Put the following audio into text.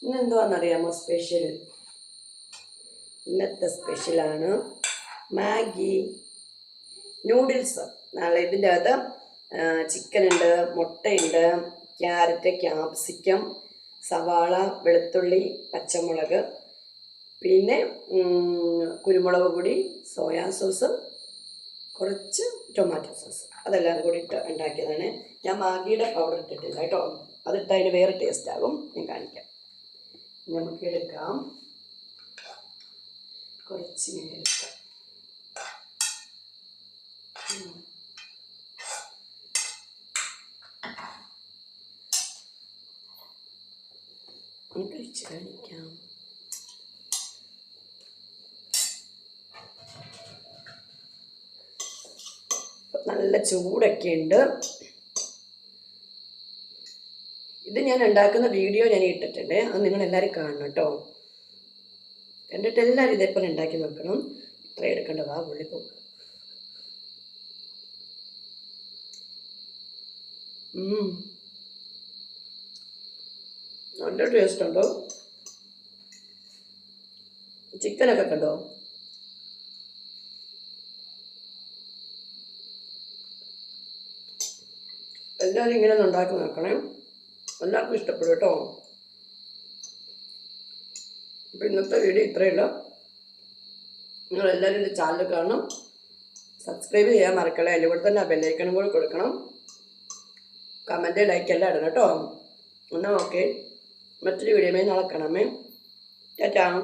ഇന്നെന്തുവാണെന്നറിയാമോ special? ഇന്നത്തെ സ്പെഷ്യലാണ് Maggi noodles. നാളെ ഇതിൻ്റെ അകത്ത് ചിക്കൻ ഉണ്ട്, മുട്ടയുണ്ട്, ക്യാരറ്റ്, ക്യാപ്സിക്കം, സവാള, വെളുത്തുള്ളി, പച്ചമുളക്, പിന്നെ കുരുമുളക് പൊടി, സോയാ സോസ്, കുറച്ച് ടൊമാറ്റോ സോസ്, അതെല്ലാം കൂടി ഇട്ട് ഉണ്ടാക്കിയതാണ്. ഞാൻ മാഗിയുടെ പൗഡർ ഇട്ടിട്ടില്ല കേട്ടോ, അതിട്ട് അതിന് വേറെ ടേസ്റ്റ് ആകും. ഞാൻ കാണിക്കാം. നമുക്ക് എടുക്കാം, കുറച്ച് ഇങ്ങനെ എടുക്കാം. കഴിച്ച് കാണിക്കാം. നല്ല ചൂടൊക്കെ ഉണ്ട്. ഇത് ഞാൻ ഉണ്ടാക്കുന്ന വീഡിയോ ഞാൻ ഇട്ടിട്ടുണ്ട്, അത് നിങ്ങളെല്ലാവരും കാണണം കേട്ടോ. കണ്ടിട്ട് എല്ലാവരും ഇതേപോലെ ഉണ്ടാക്കി നോക്കണം. ഇത്ര എടുക്കണ്ട, വാ പുള്ളിപ്പോ. നല്ല ടേസ്റ്റ് ഉണ്ടോ? ചിക്കനൊക്കെ കണ്ടോ? എല്ലാവരും ഇങ്ങനെ ഒന്ന് ഉണ്ടാക്കി നോക്കണേ, എല്ലാവർക്കും ഇഷ്ടപ്പെടും കേട്ടോ. അപ്പം ഇന്നത്തെ വീഡിയോ ഇത്രയേ ഉള്ളൂ. നിങ്ങളെല്ലാവരും എൻ്റെ ചാനൽ കാണണം, സബ്സ്ക്രൈബ് ചെയ്യാൻ മറക്കല്ലേ. അതിൻ്റെ കൂടെ തന്നെ ആ ബെല്ലൈക്കണും കൂടെ കൊടുക്കണം. കമൻറ്റ്, ലൈക്ക് എല്ലാം ഇടണം കേട്ടോ. എന്നാൽ ഓക്കെ, മറ്റൊരു വീഡിയോയുമായി നാളെ കാണാമേ. ടാറ്റാ.